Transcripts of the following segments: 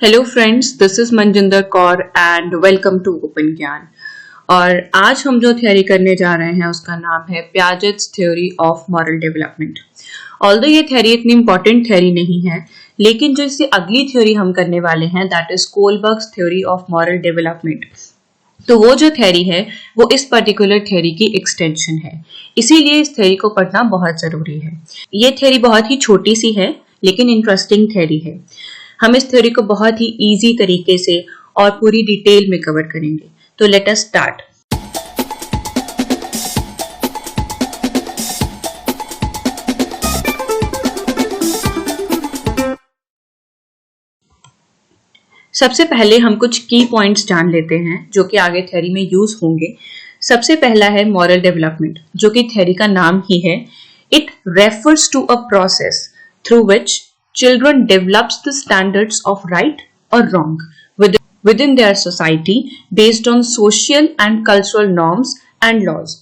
Hello friends, this is Manjinder Kaur and welcome to Open Gyan. और आज हम जो थ्योरी करने जा रहे हैं उसका नाम है Piaget's theory of moral development. Although ये थ्योरी इतनी इंपॉर्टेंट थ्योरी नहीं है, लेकिन जो इससे अगली थ्योरी हम करने वाले हैं that is Kohlberg's theory of moral development. तो वो जो थ्योरी है वो इस पर्टिकुलर थ्योरी की एक्सटेंशन है, इसीलिए इस थ्योरी को पढ़ना बहुत जरूरी है। ये थ्योरी बहुत ही छोटी सी है लेकिन इंटरेस्टिंग थ्योरी है। हम इस थ्योरी को बहुत ही इजी तरीके से और पूरी डिटेल में कवर करेंगे। तो लेट अस स्टार्ट। सबसे पहले हम कुछ की पॉइंट्स जान लेते हैं जो कि आगे थ्योरी में यूज होंगे। सबसे पहला है मॉरल डेवलपमेंट, जो कि थ्योरी का नाम ही है। It refers to a process through which children develops the standards of right or wrong within their society based on social and cultural norms and laws.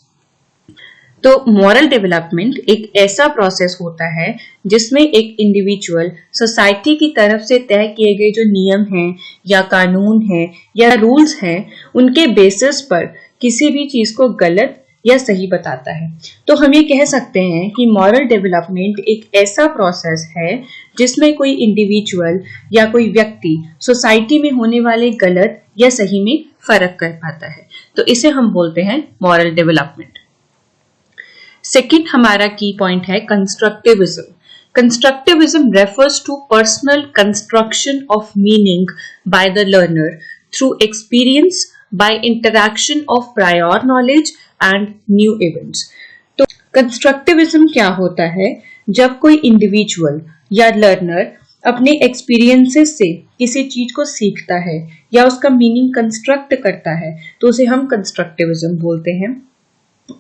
तो मॉरल डेवलपमेंट एक ऐसा process होता है जिसमें एक इंडिविजुअल सोसाइटी की तरफ से तय किए गए जो नियम हैं या कानून हैं या रूल्स हैं उनके बेसिस पर किसी भी चीज को गलत या सही बताता है। तो हम ये कह सकते हैं कि मॉरल डेवलपमेंट एक ऐसा प्रोसेस है जिसमें कोई इंडिविजुअल या कोई व्यक्ति सोसाइटी में होने वाले गलत या सही में फर्क कर पाता है। तो इसे हम बोलते हैं मॉरल डेवलपमेंट। सेकंड हमारा की पॉइंट है constructivism. Constructivism refers to personal construction of meaning by the learner through experience by interaction of prior knowledge and new events. तो कंस्ट्रक्टिविज्म क्या होता है? जब कोई इंडिविजुअल या लर्नर अपने एक्सपीरियंसेस से किसी चीज को सीखता है या उसका मीनिंग कंस्ट्रक्ट करता है तो उसे हम कंस्ट्रक्टिविज्म बोलते हैं।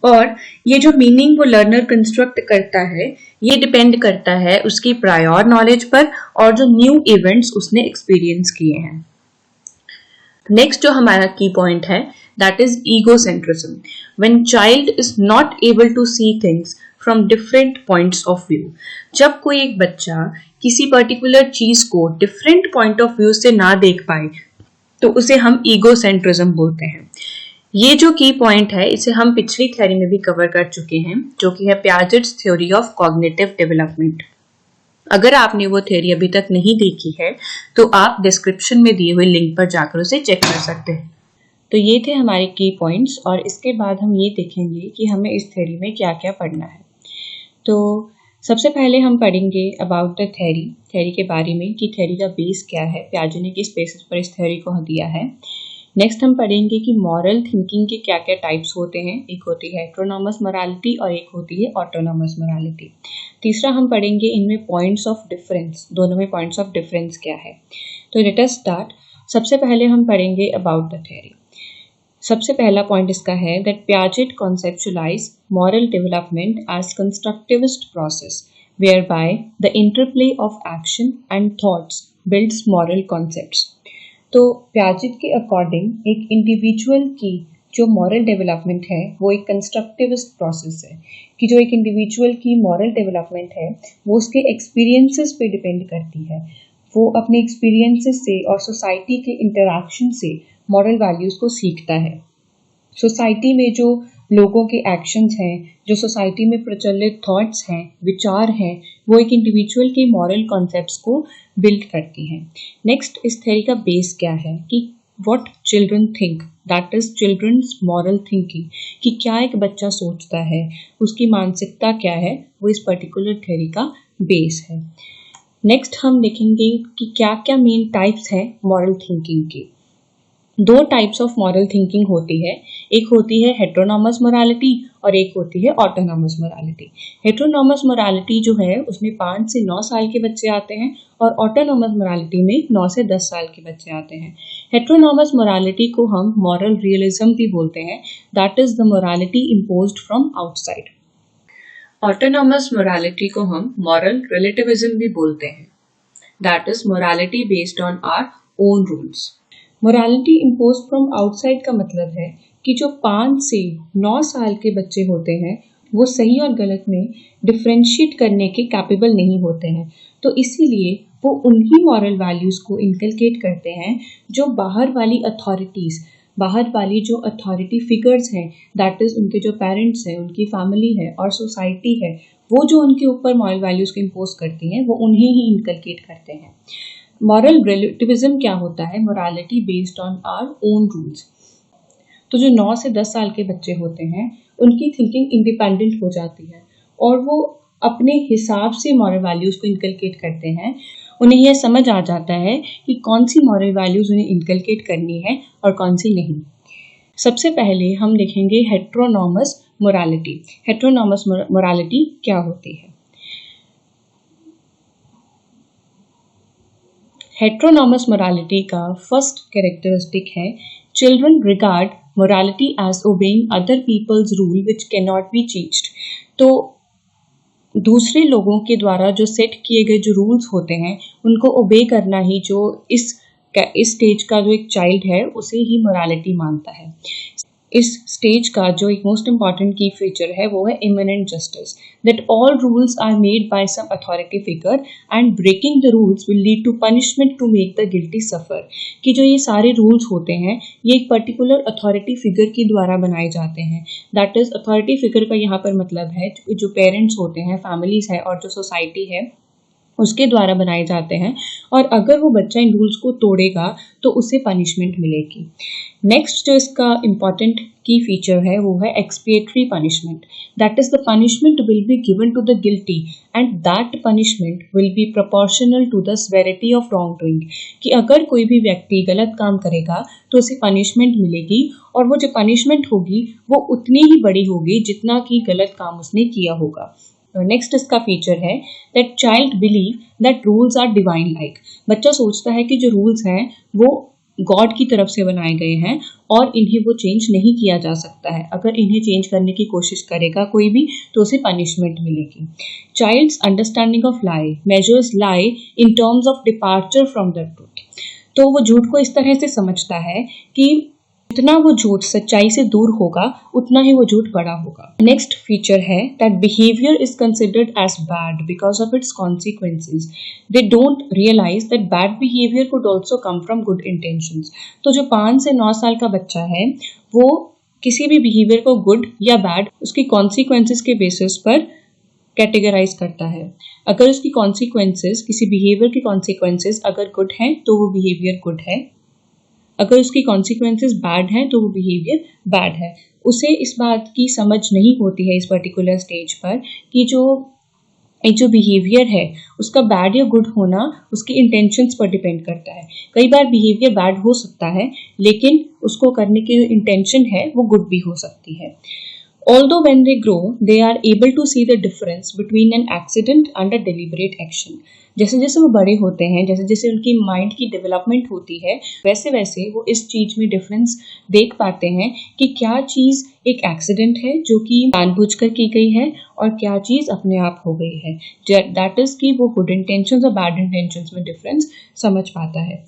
और ये जो मीनिंग वो लर्नर कंस्ट्रक्ट करता है ये डिपेंड करता है उसकी प्रायर नॉलेज पर और जो न्यू इवेंट्स उसने एक्सपीरियंस किए हैं। नेक्स्ट जो हमारा की पॉइंट है that is egocentrism, when child is not able to see things from different points of view. जब कोई एक बच्चा किसी पर्टिकुलर चीज को डिफरेंट पॉइंट ऑफ व्यू से ना देख पाए तो उसे हम ईगोसेंट्रिज्म बोलते हैं। ये जो की पॉइंट है इसे हम पिछली थ्योरी में भी कवर कर चुके हैं जो कि है Piaget's theory of cognitive development. अगर आपने वो थ्योरी अभी तक नहीं देखी है तो आप डिस्क्रिप्शन में दिए हुए लिंक पर जाकर उसे चेक कर सकते हैं। तो ये थे हमारे की पॉइंट्स और इसके बाद हम ये देखेंगे कि हमें इस थ्योरी में क्या क्या पढ़ना है। तो सबसे पहले हम पढ़ेंगे अबाउट द थ्योरी के बारे में कि थ्योरी का बेस क्या है, पियाजे ने किस बेसिस पर इस थ्योरी को दिया है। नेक्स्ट हम पढ़ेंगे कि मॉरल थिंकिंग के क्या क्या टाइप्स होते हैं। एक होती है हेटेरोनॉमस मोरालिटी और एक होती है ऑटोनॉमस मोरालिटी। तीसरा हम पढ़ेंगे इनमें पॉइंट्स ऑफ डिफरेंस, दोनों में पॉइंट्स ऑफ डिफरेंस क्या है। तो लेट अस स्टार्ट। सबसे पहले हम पढ़ेंगे अबाउट द थ्योरी। सबसे पहला पॉइंट इसका है that Piaget conceptualize moral development as constructivist process whereby the interplay of action and thoughts builds moral concepts. तो पियाजेट के अकॉर्डिंग एक इंडिविजुअल की जो मॉरल डेवलपमेंट है वो एक कंस्ट्रक्टिविस्ट प्रोसेस है कि जो एक इंडिविजुअल की मॉरल डेवलपमेंट है वो उसके एक्सपीरियंसेस पे डिपेंड करती है। वो अपने एक्सपीरियंसेस से और सोसाइटी के इंटरैक्शन से मॉरल वैल्यूज को सीखता है। सोसाइटी में जो लोगों के एक्शंस हैं, जो सोसाइटी में प्रचलित थॉट्स हैं, विचार हैं, वो एक इंडिविजुअल के मॉरल कॉन्सेप्ट्स को बिल्ड करती हैं। नेक्स्ट इस थ्योरी का बेस क्या है कि what children think, that is children's moral thinking, कि क्या एक बच्चा सोचता है, उसकी मानसिकता क्या है, वो इस पर्टिकुलर थ्योरी का बेस है। नेक्स्ट हम देखेंगे कि क्या क्या मेन टाइप्स हैं मॉरल थिंकिंग के। दो टाइप्स ऑफ मॉरल थिंकिंग होती है, एक होती है हेटेरोनॉमस मोरालिटी और एक होती है ऑटोनॉमस मोरालिटी। हेटेरोनॉमस मोरालिटी जो है उसमें 5 से 9 साल के बच्चे आते हैं और ऑटोनॉमस मोरालिटी में 9 से 10 साल के बच्चे आते हैं। हेटेरोनॉमस मोरालिटी को हम मॉरल रियलिज्म भी बोलते हैं, that is the morality imposed from outside. Autonomous morality को हम मॉरल रिलेटिविज्म भी बोलते हैं, that is morality based on our own rules. Morality impose from outside का मतलब है कि जो 5 से 9 साल के बच्चे होते हैं वो सही और गलत में डिफ्रेंशिएट करने के कैपेबल नहीं होते हैं। तो इसीलिए वो उन्हीं मॉरल वैल्यूज़ को इनकलकेट करते हैं जो बाहर वाली अथॉरिटीज़, बाहर वाली जो अथॉरिटी फिगर्स हैं, दैट इज़ उनके जो पेरेंट्स हैं, उनकी फैमिली है और सोसाइटी है, वो जो उनके ऊपर मॉरल वैल्यूज़ को इम्पोज करती हैं वो उन्हें ही इनकलकेट करते हैं। मॉरल रिलेटिविज्म क्या होता है? Morality based on our own rules. तो जो 9 से 10 साल के बच्चे होते हैं उनकी थिंकिंग इंडिपेंडेंट हो जाती है और वो अपने हिसाब से मॉरल वैल्यूज़ को इनकलकेट करते हैं। उन्हें यह समझ आ जाता है कि कौन सी मॉरल वैल्यूज़ उन्हें इनकलकेट करनी है और कौन सी नहीं। सबसे पहले हम देखेंगे हेटेरोनॉमस मोरालिटी। हेटेरोनॉमस मोरालिटी क्या होती है? हेटेरोनॉमस मोरालिटी का फर्स्ट कैरेक्टरिस्टिक है children regard morality as obeying other people's rule which can not be changed. तो दूसरे लोगों के द्वारा जो सेट किए गए जो रूल्स होते हैं उनको ओबे करना ही जो इस स्टेज का जो एक चाइल्ड है उसे ही मोरालिटी मानता है। इस स्टेज का जो एक मोस्ट इंपॉर्टेंट की फीचर है वो है immanent justice, that all rules are made by some authority figure and breaking the rules will lead to punishment to make the guilty suffer. कि जो ये सारे रूल्स होते हैं ये एक पर्टिकुलर अथॉरिटी फिगर के द्वारा बनाए जाते हैं। दैट इज अथॉरिटी फिगर का यहाँ पर मतलब है जो पेरेंट्स होते हैं, फैमिलीज है और जो सोसाइटी है उसके द्वारा बनाए जाते हैं और अगर वो बच्चा इन रूल्स को तोड़ेगा तो उसे पनिशमेंट मिलेगी। नेक्स्ट जो इसका इम्पॉर्टेंट की फीचर है वो है expiatory punishment, that is the punishment will be given to the guilty and that punishment will be proportional to the severity of wrong doing. कि अगर कोई भी व्यक्ति गलत काम करेगा तो उसे पनिशमेंट मिलेगी और वो जो पनिशमेंट होगी वो उतनी ही बड़ी होगी जितना कि गलत काम उसने किया होगा। नेक्स्ट इसका फीचर है that child believe that rules are divine like. बच्चा सोचता है कि जो रूल्स हैं वो गॉड की तरफ से बनाए गए हैं और इन्हें वो चेंज नहीं किया जा सकता है। अगर इन्हें चेंज करने की कोशिश करेगा कोई भी तो उसे पनिशमेंट मिलेगी। Child's understanding of lie measures lie in terms of departure from the truth. तो वो झूठ को इस तरह से समझता है कि जितना वो झूठ सच्चाई से दूर होगा उतना ही वो झूठ बड़ा होगा। नेक्स्ट फीचर है that behaviour is considered as bad because of its consequences. They don't realise that bad behaviour could also come from good intentions. तो जो 5 से 9 साल का बच्चा है वो किसी भी बिहेवियर को गुड या बैड उसकी कॉन्सिक्वेंसेज के बेसिस पर कैटेगराइज करता है। अगर उसकी कॉन्सिक्वेंसेज, किसी बिहेवियर की कॉन्सिक्वेंसेज अगर गुड हैं तो वो बिहेवियर गुड है, अगर उसकी कॉन्सिक्वेंसेज बैड हैं तो वो बिहेवियर बैड है। उसे इस बात की समझ नहीं होती है इस पर्टिकुलर स्टेज पर कि जो एक जो बिहेवियर है उसका बैड या गुड होना उसकी इंटेंशंस पर डिपेंड करता है। कई बार बिहेवियर बैड हो सकता है लेकिन उसको करने की जो इंटेंशन है वो गुड भी हो सकती है। Although when they grow, they are able to see the difference between an accident and a deliberate action. जैसे जैसे वो बड़े होते हैं, जैसे जैसे उनकी माइंड की डेवलपमेंट होती है, वैसे वैसे वो इस चीज में डिफरेंस देख पाते हैं कि क्या चीज एक एक्सीडेंट है जो कि जानबूझकर की गई है और क्या चीज अपने आप हो गई है। दैट इज कि वो गुड इंटेंशंस और बैड इंटेंशंस में डिफरेंस समझ पाता है।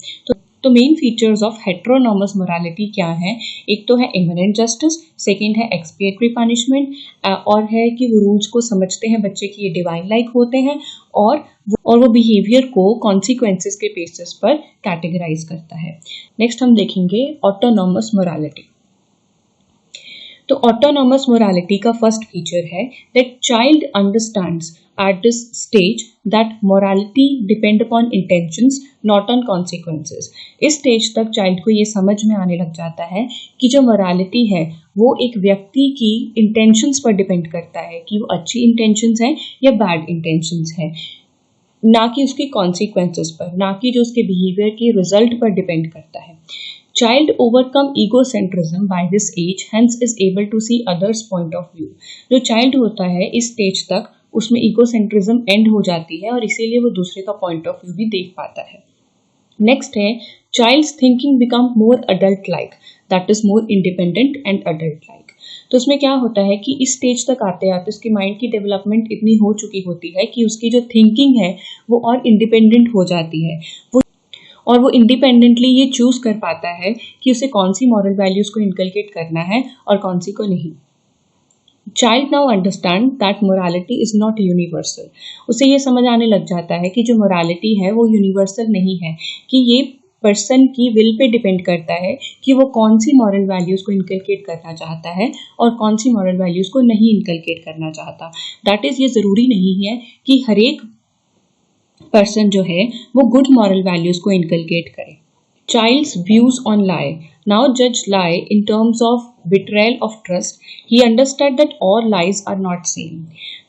तो मेन फीचर्स ऑफ हेटेरोनॉमस मोरालिटी क्या है? एक तो है इमिनेंट जस्टिस, सेकंड है एक्सपिएटरी पनिशमेंट और है कि वो रूल्स को समझते हैं बच्चे की ये डिवाइन लाइक होते हैं और वो बिहेवियर को कॉन्सिक्वेंसेस के बेसिस पर कैटेगराइज करता है। नेक्स्ट हम देखेंगे ऑटोनॉमस मोरालिटी। तो ऑटोनॉमस मोरालिटी का फर्स्ट फीचर है that child understands at this stage that morality depend upon intentions not on consequences। इस स्टेज तक चाइल्ड को ये समझ में आने लग जाता है कि जो मोरालिटी है वो एक व्यक्ति की इंटेंशंस पर डिपेंड करता है कि वो अच्छी इंटेंशंस हैं या बैड इंटेंशंस हैं, ना कि उसकी कॉन्सिक्वेंसेस पर, ना कि जो उसके बिहेवियर के रिजल्ट पर डिपेंड करता है। Child overcome egocentrism by this age, hence is able to see others' point of view। जो चाइल्ड होता है इस स्टेज तक उसमें ईगोसेंट्रिज्म एंड हो जाती है और इसीलिए वो दूसरे का पॉइंट ऑफ व्यू भी देख पाता है। नेक्स्ट है child's thinking become more adult like, that is more independent and adult like. तो इसमें क्या होता है कि इस स्टेज तक आते आते उसकी माइंड की डेवलपमेंट इतनी हो चुकी होती है कि उसकी जो थिंकिंग है वो और इंडिपेंडेंट हो जाती है और वो इंडिपेंडेंटली ये चूज कर पाता है कि उसे कौन सी मॉरल वैल्यूज को इनकलकेट करना है और कौन सी को नहीं। Child now understand that morality is not universal. उसे ये समझ आने लग जाता है कि जो मोरालिटी है वो यूनिवर्सल नहीं है, कि ये पर्सन की विल पे डिपेंड करता है कि वो कौन सी मॉरल वैल्यूज को इनकलकेट करना चाहता है और कौन सी मॉरल वैल्यूज को नहीं इनकलकेट करना चाहता। दैट इज, ये जरूरी नहीं है कि हर एक पर्सन जो है वो गुड मॉरल वैल्यूज को इनकलकेट करे। Child's views on lie. Now judge lie in terms of betrayal of trust. He understood that all lies are not same.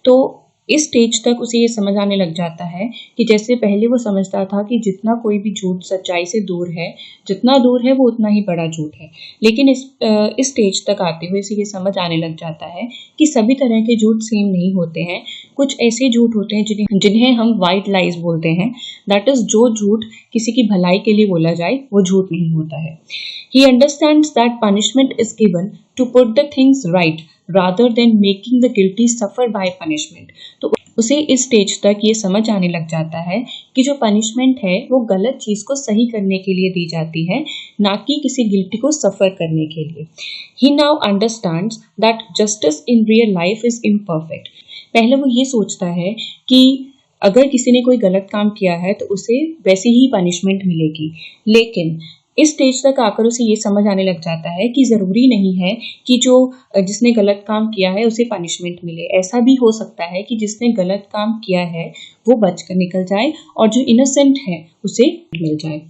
तो इस स्टेज तक उसे ये समझ आने लग जाता है कि जैसे पहले वो समझता था कि जितना कोई भी झूठ सच्चाई से दूर है, जितना दूर है वो उतना ही बड़ा झूठ है, लेकिन इस स्टेज तक आते हुए इसे ये समझ आने लग जाता है कि सभी तरह के झूठ सेम नहीं होते हैं। कुछ ऐसे झूठ होते हैं जिन्हें हम वाइट लाइज बोलते हैं। दैट इज, जो झूठ किसी की भलाई के लिए बोला जाए वो झूठ नहीं होता है। He understands that punishment is given to put the things right rather than making the guilty suffer by punishment. तो उसे इस स्टेज तक ये समझ आने लग जाता है कि जो पनिशमेंट है वो गलत चीज को सही करने के लिए दी जाती है, ना कि किसी गिल्टी को सफर करने के लिए। He now understands that justice in real life is imperfect. पहले वो ये सोचता है कि अगर किसी ने कोई गलत काम किया है तो उसे वैसी ही पनिशमेंट मिलेगी, लेकिन इस स्टेज तक आकर उसे ये समझ आने लग जाता है कि ज़रूरी नहीं है कि जो जिसने गलत काम किया है उसे पनिशमेंट मिले। ऐसा भी हो सकता है कि जिसने गलत काम किया है वो बच कर निकल जाए और जो इनोसेंट है उसे मिल जाए।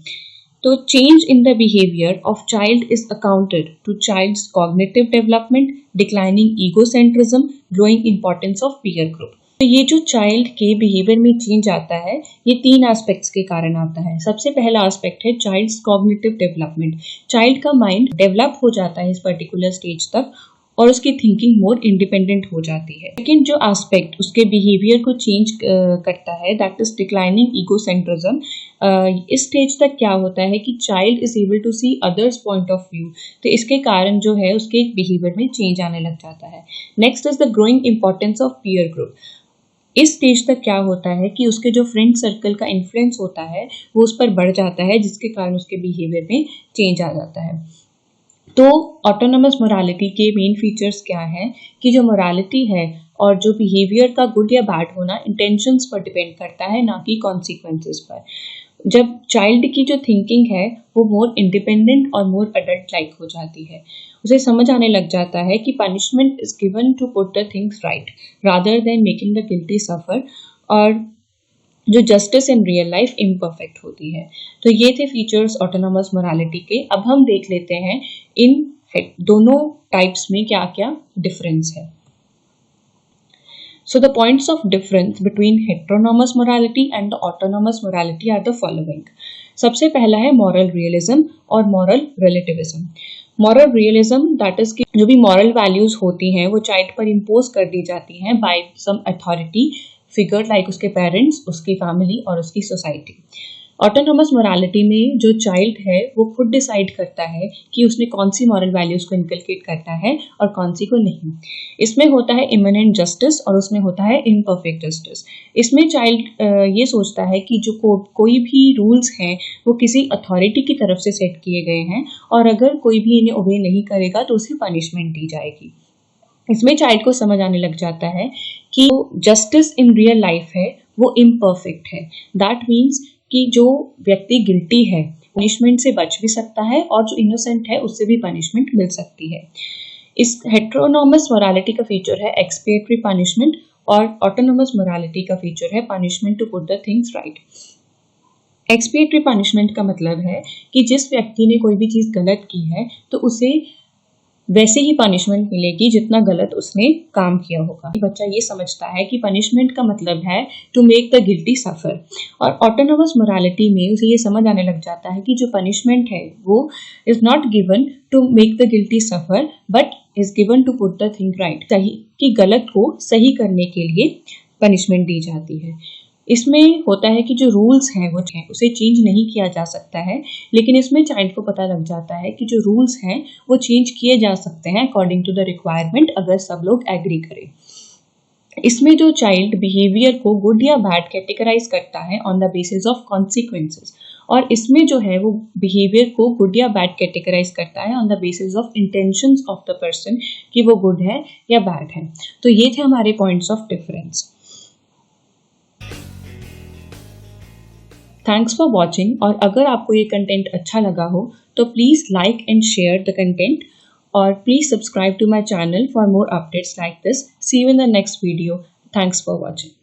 तो change in the behaviour of child is accounted to child's cognitive development, declining egocentrism, growing importance of peer group. तो ये जो चाइल्ड के बिहेवियर में चेंज आता है ये 3 एस्पेक्ट्स के कारण आता है। सबसे पहला एस्पेक्ट है चाइल्ड्स कॉग्निटिव डेवलपमेंट। चाइल्ड का माइंड डेवलप हो जाता है इस पर्टिकुलर स्टेज तक और उसकी थिंकिंग मोर इंडिपेंडेंट हो जाती है। लेकिन जो एस्पेक्ट उसके बिहेवियर को चेंज करता है दैट इज डिक्लाइनिंग ईगोसेंट्रिज्म। इस स्टेज तक क्या होता है कि child is able to see others point of view, तो इसके कारण जो है उसके बिहेवियर में चेंज आने लग जाता है। Next is the growing importance of peer group. इस स्टेज तक क्या होता है कि उसके जो फ्रेंड सर्कल का इन्फ्लुएंस होता है वो उस पर बढ़ जाता है, जिसके कारण उसके बिहेवियर में चेंज आ जाता है। तो ऑटोनोमस मोरालिटी के मेन फीचर्स क्या हैं कि जो मोरालिटी है और जो बिहेवियर का गुड या बैड होना इंटेंशंस पर डिपेंड करता है, ना कि कॉन्सिक्वेंसेस पर। जब चाइल्ड की जो थिंकिंग है वो मोर इंडिपेंडेंट और मोर अडल्ट लाइक हो जाती है, उसे समझ आने लग जाता है कि punishment is given to put the things right rather than making the guilty suffer, और जो justice in real life imperfect होती है। तो ये थे फीचर्स ऑटोनोमस मोरालिटी के। अब हम देख लेते हैं इन दोनों टाइप्स में क्या क्या डिफरेंस है। So the points of difference between heteronomous morality and the autonomous morality are the following. सबसे पहला है moral realism और moral relativism. Moral realism that is कि जो भी moral values होती हैं वो child पर impose कर दी जाती हैं by some authority figure like उसके parents, उसकी family और उसकी society. ऑटोनोमस मोरालिटी में जो चाइल्ड है वो खुद डिसाइड करता है कि उसने कौन सी मॉरल वैल्यूज को इनकलकेट करता है और कौन सी को नहीं। इसमें होता है इमिनेंट जस्टिस और उसमें होता है इम्परफेक्ट जस्टिस। इसमें चाइल्ड ये सोचता है कि जो कोई भी रूल्स हैं वो किसी अथॉरिटी की तरफ से सेट किए गए हैं और अगर कोई भी इन्हें ओबे नहीं करेगा तो उसे पनिशमेंट दी जाएगी। इसमें चाइल्ड को समझ आने लग जाता है कि जस्टिस इन रियल लाइफ है वो इम्परफेक्ट है। दैट मीन्स कि जो व्यक्ति गिल्टी है पनिशमेंट से बच भी सकता है और जो इनोसेंट है उससे भी पनिशमेंट मिल सकती है। इस हेटेरोनोमस मोरालिटी का फीचर है एक्सपिएटरी पनिशमेंट और ऑटोनोमस मोरालिटी का फीचर है punishment to put the things right. Expiatory punishment का मतलब है कि जिस व्यक्ति ने कोई भी चीज गलत की है तो उसे वैसे ही पनिशमेंट मिलेगी जितना गलत उसने काम किया होगा। बच्चा ये समझता है कि पनिशमेंट का मतलब है to make the guilty suffer, और ऑटोनोमस मोरालिटी में उसे ये समझ आने लग जाता है कि जो पनिशमेंट है वो is not given to make the guilty suffer but is given to put the thing right, सही कि गलत को सही करने के लिए पनिशमेंट दी जाती है। इसमें होता है कि जो रूल्स हैं वो उसे चेंज नहीं किया जा सकता है, लेकिन इसमें चाइल्ड को पता लग जाता है कि जो रूल्स हैं वो चेंज किए जा सकते हैं अकॉर्डिंग टू द रिक्वायरमेंट, अगर सब लोग एग्री करें। इसमें जो चाइल्ड बिहेवियर को गुड या बैड कैटेगराइज करता है on the basis of consequences, और इसमें जो है वो बिहेवियर को गुड या बैड कैटेगराइज करता है on the basis of intentions of the person कि वो गुड है या बैड है। तो ये थे हमारे points of difference. Thanks for watching. और अगर आपको ये कंटेंट अच्छा लगा हो तो please like and share the content, और please subscribe to my channel for more updates like this. See you in the next video. Thanks for watching.